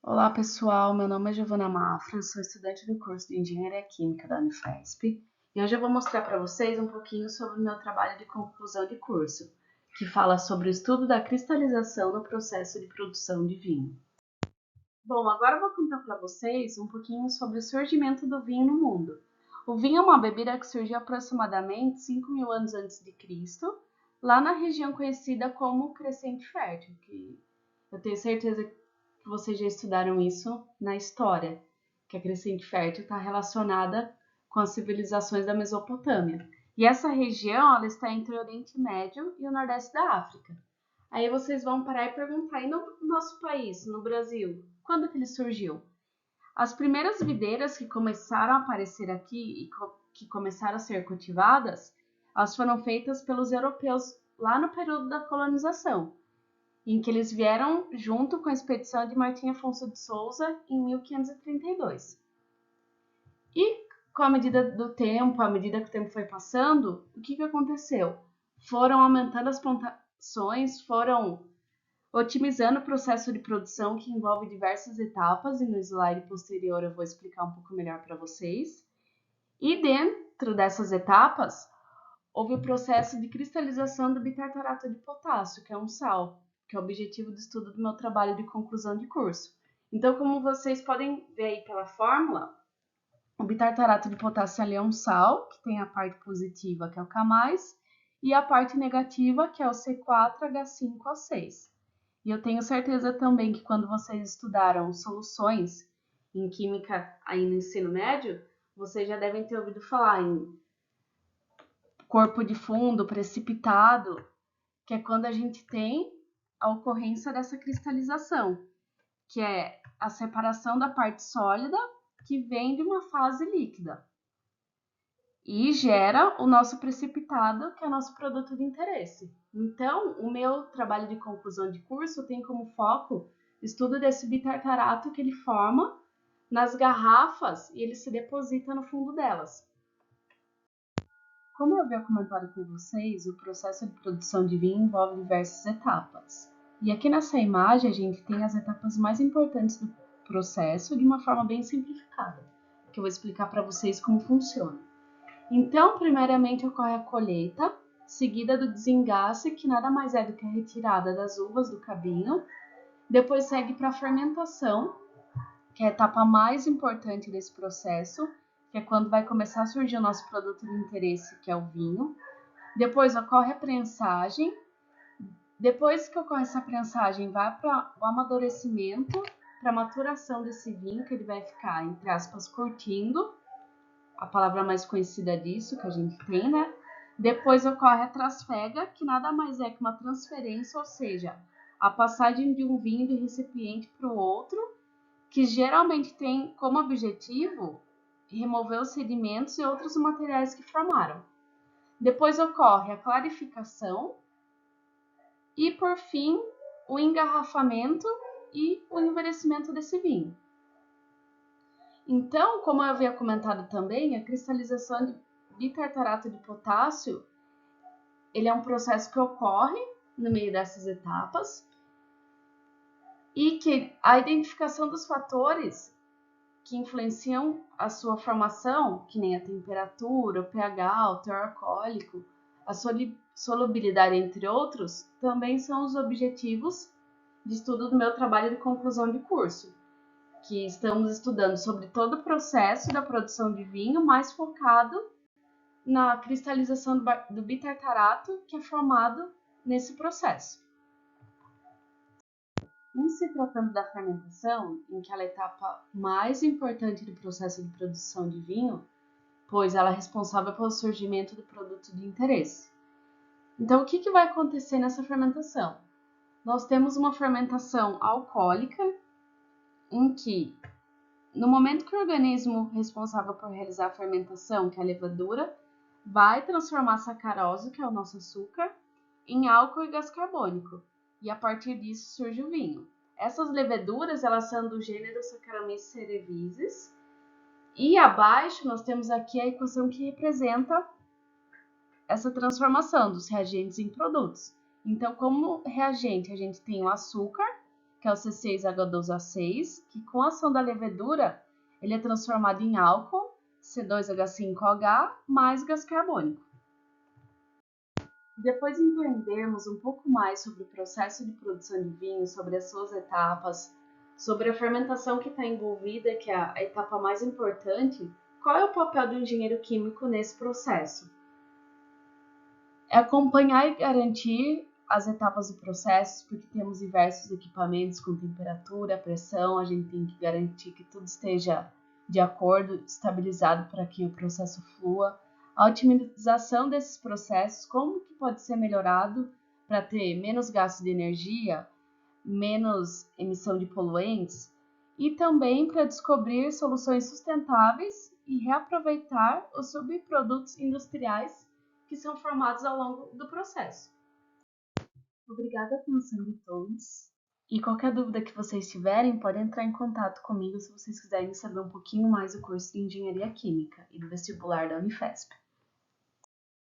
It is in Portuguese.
Olá pessoal, meu nome é Giovana Mafra, sou estudante do curso de Engenharia Química da Unifesp e hoje eu vou mostrar para vocês um pouquinho sobre o meu trabalho de conclusão de curso, que fala sobre o estudo da cristalização no processo de produção de vinho. Bom, agora eu vou contar para vocês um pouquinho sobre o surgimento do vinho no mundo. O vinho é uma bebida que surgiu aproximadamente 5.000 anos antes de Cristo, lá na região conhecida como Crescente Fértil, que eu tenho certeza que vocês já estudaram isso na história, que a Crescente Fértil está relacionada com as civilizações da Mesopotâmia. E essa região ela está entre o Oriente Médio e o Nordeste da África. Aí vocês vão parar e perguntar, e no nosso país, no Brasil, quando que ele surgiu? As primeiras videiras que começaram a aparecer aqui e que começaram a ser cultivadas, elas foram feitas pelos europeus lá no período da colonização, em que eles vieram junto com a expedição de Martim Afonso de Souza em 1532. E com a medida do tempo, à medida que o tempo foi passando, o que aconteceu? Foram aumentando as plantações, foram otimizando o processo de produção que envolve diversas etapas, e no slide posterior eu vou explicar um pouco melhor para vocês. E dentro dessas etapas, houve o processo de cristalização do bitartarato de potássio, que é um sal, que é o objetivo do estudo do meu trabalho de conclusão de curso. Então, como vocês podem ver aí pela fórmula, o bitartarato de potássio ali é um sal, que tem a parte positiva, que é o K+, e a parte negativa, que é o C4H5O6. E eu tenho certeza também que quando vocês estudaram soluções em química aí no ensino médio, vocês já devem ter ouvido falar em corpo de fundo, precipitado, que é quando a gente tem a ocorrência dessa cristalização, que é a separação da parte sólida que vem de uma fase líquida e gera o nosso precipitado, que é o nosso produto de interesse. Então, o meu trabalho de conclusão de curso tem como foco estudo desse bitartarato que ele forma nas garrafas e ele se deposita no fundo delas. Como eu havia comentado com vocês, o processo de produção de vinho envolve diversas etapas. E aqui nessa imagem a gente tem as etapas mais importantes do processo de uma forma bem simplificada, que eu vou explicar para vocês como funciona. Então, primeiramente ocorre a colheita, seguida do desengace, que nada mais é do que a retirada das uvas do cabinho. Depois segue para a fermentação, que é a etapa mais importante desse processo, que é quando vai começar a surgir o nosso produto de interesse, que é o vinho. Depois ocorre a prensagem. Depois que ocorre essa prensagem, vai para o amadurecimento, para a maturação desse vinho, que ele vai ficar, entre aspas, curtindo, a palavra mais conhecida disso que a gente tem, né? Depois ocorre a trasfega, que nada mais é que uma transferência, ou seja, a passagem de um vinho de recipiente para o outro, que geralmente tem como objetivo remover os sedimentos e outros materiais que formaram. Depois ocorre a clarificação e, por fim, o engarrafamento e o envelhecimento desse vinho. Então, como eu havia comentado também, a cristalização de bitartarato de potássio, ele é um processo que ocorre no meio dessas etapas e que a identificação dos fatores que influenciam a sua formação, que nem a temperatura, o pH, o teor alcoólico, a solubilidade, entre outros, também são os objetivos de estudo do meu trabalho de conclusão de curso, que estamos estudando sobre todo o processo da produção de vinho, mais focado na cristalização do bitartarato, que é formado nesse processo. Em se tratando da fermentação, em que ela é a etapa mais importante do processo de produção de vinho, pois ela é responsável pelo surgimento do produto de interesse. Então, o que vai acontecer nessa fermentação? Nós temos uma fermentação alcoólica, em que, no momento que o organismo responsável por realizar a fermentação, que é a levadura, vai transformar a sacarose, que é o nosso açúcar, em álcool e gás carbônico, e a partir disso surge o vinho. Essas leveduras, elas são do gênero Saccharomyces cerevisiae, e abaixo nós temos aqui a equação que representa essa transformação dos reagentes em produtos. Então, como reagente, a gente tem o açúcar, que é o C6H12O6, que com a ação da levedura, ele é transformado em álcool, C2H5OH, mais gás carbônico. Depois de entendermos um pouco mais sobre o processo de produção de vinho, sobre as suas etapas, sobre a fermentação que está envolvida, que é a etapa mais importante, qual é o papel do engenheiro químico nesse processo? É acompanhar e garantir as etapas do processo, porque temos diversos equipamentos com temperatura, pressão, a gente tem que garantir que tudo esteja de acordo, estabilizado para que o processo flua. A otimização desses processos, como que pode ser melhorado para ter menos gasto de energia, menos emissão de poluentes, e também para descobrir soluções sustentáveis e reaproveitar os subprodutos industriais que são formados ao longo do processo. Obrigada a atenção de todos. E qualquer dúvida que vocês tiverem, podem entrar em contato comigo se vocês quiserem saber um pouquinho mais do curso de Engenharia Química e do vestibular da Unifesp.